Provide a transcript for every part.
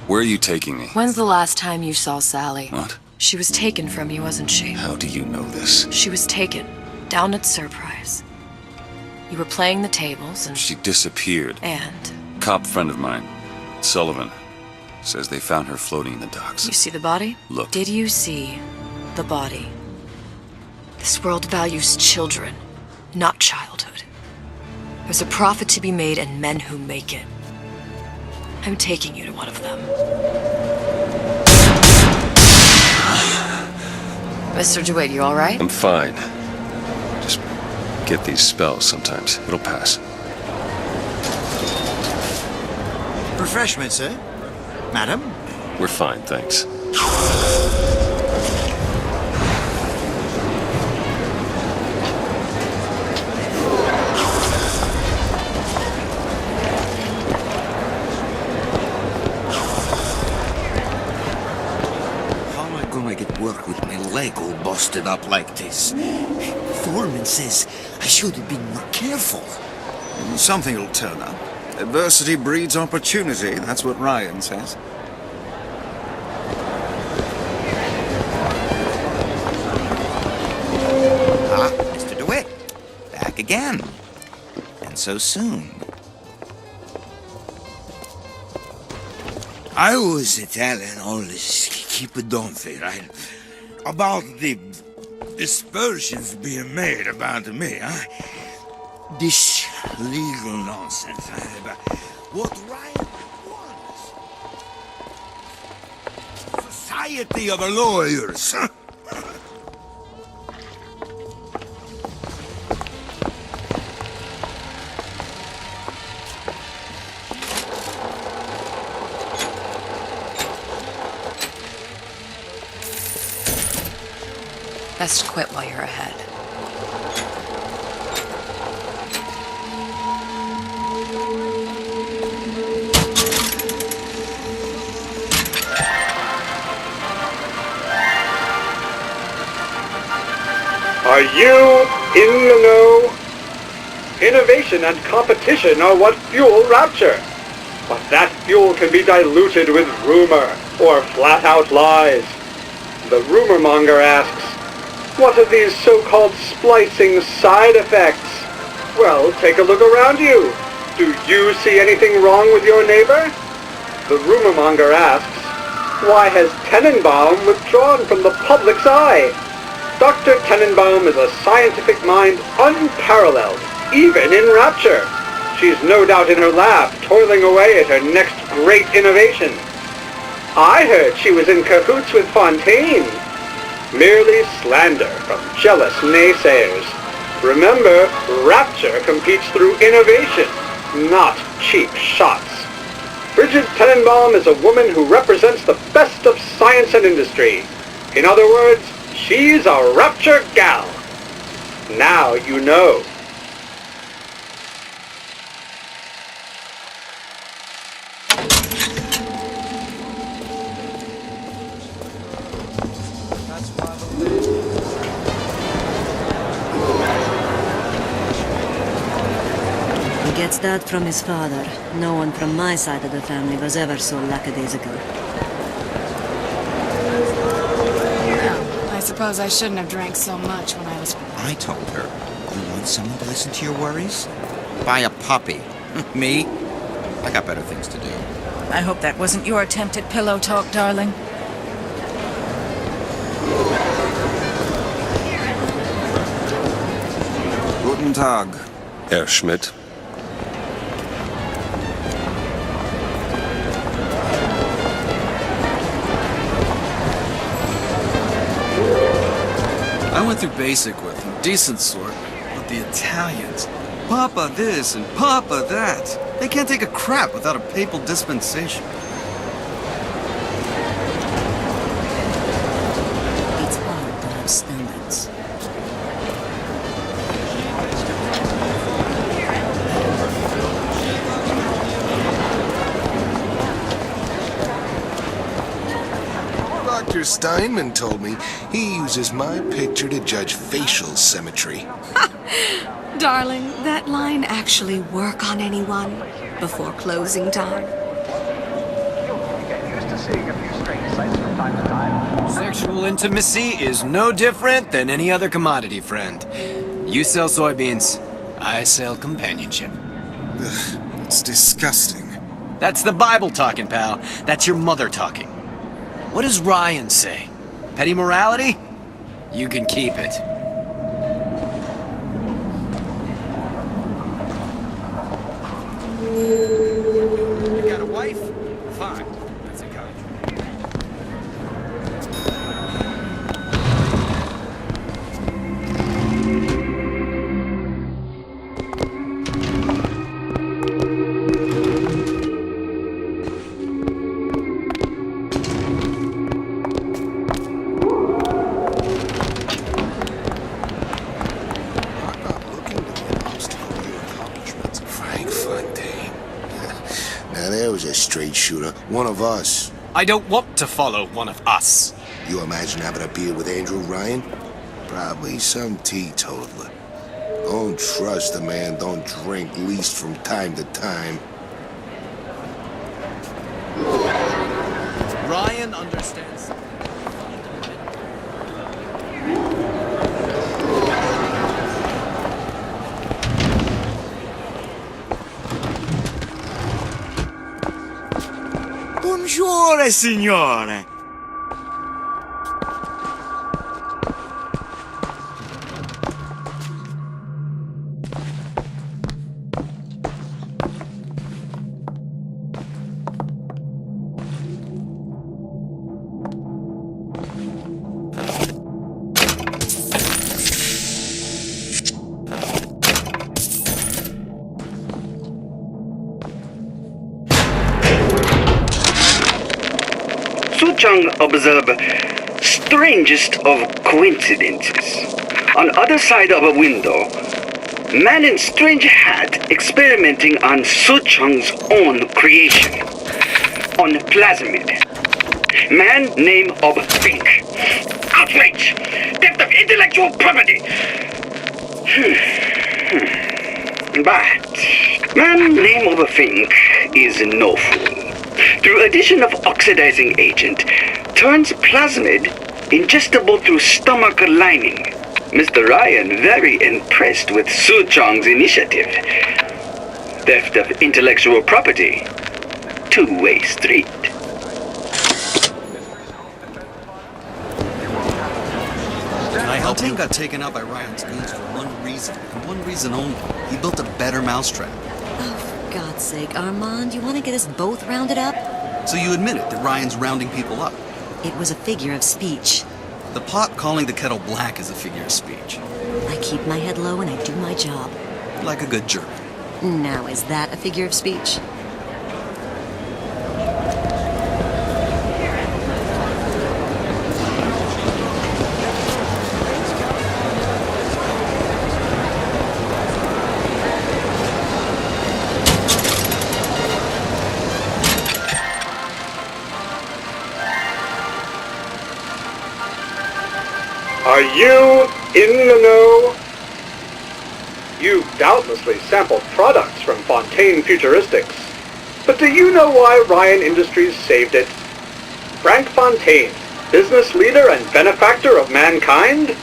Where are you taking me? When's the last time you saw Sally? What? She was taken from you, wasn't she? How do you know this? She was taken, down at Surprise. You were playing the tables and... She disappeared. And? Cop friend of mine, Sullivan, says they found her floating in the docks. You see the body? Look. Did you see the body? This world values children, not childhood. There's a profit to be made and men who make it. I'm taking you to one of them. Mr. DeWitt, you all right? I'm fine. Just get these spells sometimes. It'll pass. Refreshments, sir? Madam? We're fine, thanks. Get work with my leg all busted up like this. Foreman says I should have been more careful. Something will turn up. Adversity breeds opportunity, that's what Ryan says. Ah, Mr. DeWitt. Back again. And so soon. I was telling all this keep-a-dumpy, right? About the dispersions being made about me, huh? This legal nonsense, huh? What Ryan wants. Society of lawyers, huh? Best quit while you're ahead. Are you in the know? Innovation and competition are what fuel Rapture. But that fuel can be diluted with rumor or flat-out lies. The rumor monger asks, what are these so-called splicing side effects? Well, take a look around you. Do you see anything wrong with your neighbor? The rumor monger asks, why has Tenenbaum withdrawn from the public's eye? Dr. Tenenbaum is a scientific mind unparalleled, even in Rapture. She's no doubt in her lab, toiling away at her next great innovation. I heard she was in cahoots with Fontaine. Merely slander from jealous naysayers. Remember, Rapture competes through innovation, not cheap shots. Bridget Tenenbaum is a woman who represents the best of science and industry. In other words, she's a Rapture gal. Now you know. He gets that from his father. No one from my side of the family was ever so lackadaisical. I suppose I shouldn't have drank so much when I was... I told her, you want someone to listen to your worries? Buy a puppy. Me? I got better things to do. I hope that wasn't your attempt at pillow talk, darling. Guten Tag. Herr Schmidt. I went through basic with them, decent sort, but the Italians, Papa this and Papa that. They can't take a crap without a papal dispensation. It's hard to have standards. Dr. Steinman told me he uses my picture to judge facial symmetry. Darling, that line actually work on anyone before closing time? Sexual intimacy is no different than any other commodity, friend. You sell soybeans, I sell companionship. Ugh, it's disgusting. That's the Bible talking, pal. That's your mother talking. What does Ryan say? Petty morality? You can keep it. You got a wife? Fine. That's a college. Now there was a straight shooter, one of us. I don't want to follow one of us. You imagine having a beer with Andrew Ryan? Probably some teetotaler. Don't trust a man don't drink, least from time to time. Ryan understands. Buongiorno, signore. Suchong observed strangest of coincidences. On other side of a window, man in strange hat experimenting on Suchong's own creation. On plasmid. Man name of Fink. Outrage! Theft of intellectual property! But man name of Fink is no fool. Through addition of oxidizing agent, turns plasmid ingestible through stomach lining. Mr. Ryan very impressed with Su Chong's initiative. Theft of intellectual property. Two-way street. Fontaine got taken out by Ryan's goons for one reason, and one reason only. He built a better mousetrap. Oh, for God's sake, Armand, you want to get us both rounded up? So you admit it, that Ryan's rounding people up? It was a figure of speech. The pot calling the kettle black is a figure of speech. I keep my head low and I do my job. Like a good German. Now, is that a figure of speech? Are you in the know? You've doubtlessly sampled products from Fontaine Futuristics. But do you know why Ryan Industries saved it? Frank Fontaine, business leader and benefactor of mankind?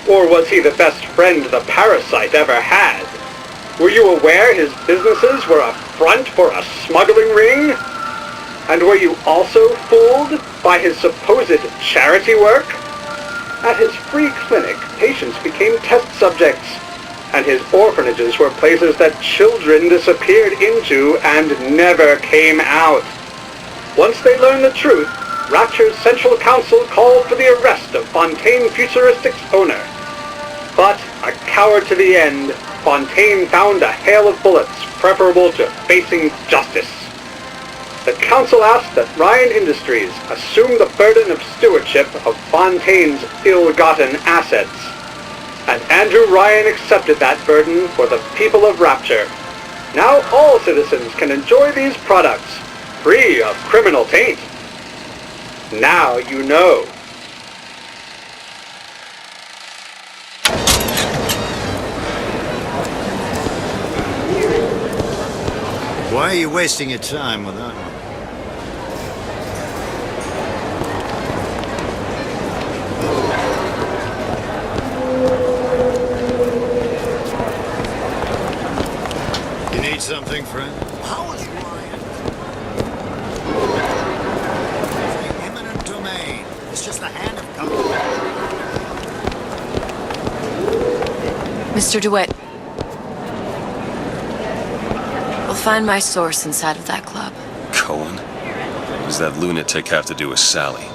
Or was he the best friend the parasite ever had? Were you aware his businesses were a front for a smuggling ring? And were you also fooled by his supposed charity work? At his free clinic, patients became test subjects, and his orphanages were places that children disappeared into and never came out. Once they learned the truth, Rapture's Central Council called for the arrest of Fontaine Futuristics' owner. But, a coward to the end, Fontaine found a hail of bullets preferable to facing justice. The council asked that Ryan Industries assume the burden of stewardship of Fontaine's ill-gotten assets. And Andrew Ryan accepted that burden for the people of Rapture. Now all citizens can enjoy these products, free of criminal taint. Now you know. Why are you wasting your time with that one? morning, friend. How is Ryan? The eminent domain. It's just the hand of God. Mr. DeWitt. We'll find my source inside of that club. Cohen? What does that lunatic have to do with Sally?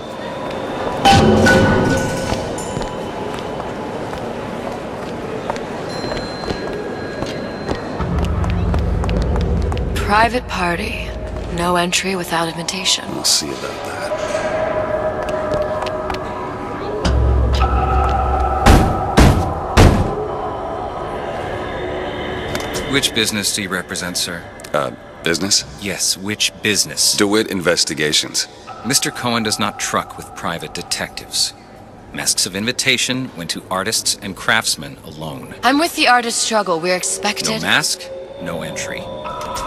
Private party. No entry without invitation. We'll see about that. Which business do you represent, sir? Business? Yes, which business? DeWitt Investigations. Mr. Cohen does not truck with private detectives. Masks of invitation went to artists and craftsmen alone. I'm with the artist struggle. We're expected... No mask, no entry.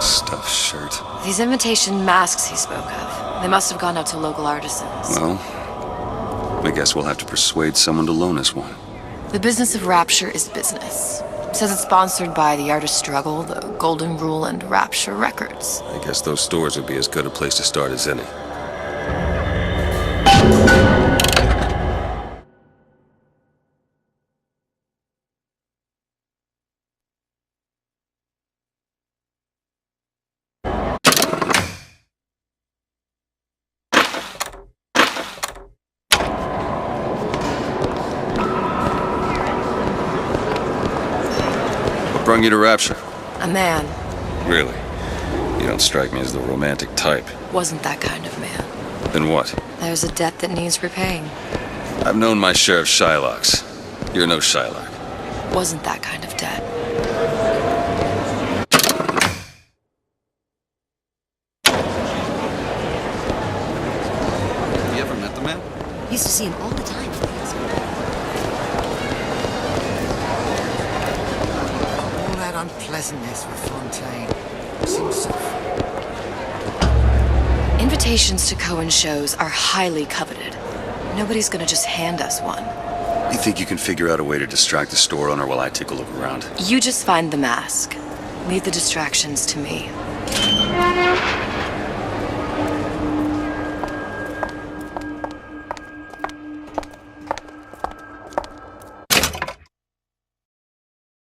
Stuffed shirt. These invitation masks he spoke of. They must have gone out to local artisans. Well, I guess we'll have to persuade someone to loan us one. The business of Rapture is business. It says it's sponsored by the Artist Struggle, the Golden Rule, and Rapture Records. I guess those stores would be as good a place to start as any. What brung you to Rapture? A man. Really? You don't strike me as the romantic type. Wasn't that kind of man. Then what? There's a debt that needs repaying. I've known my share of Shylocks. You're no Shylock. Wasn't that kind of debt. Have you ever met the man? Used to see him all the time. All that unpleasantness with Fontaine seems so... Invitations to Cohen shows are highly coveted. Nobody's gonna just hand us one. You think you can figure out a way to distract the store owner while I take a look around? You just find the mask. Leave the distractions to me.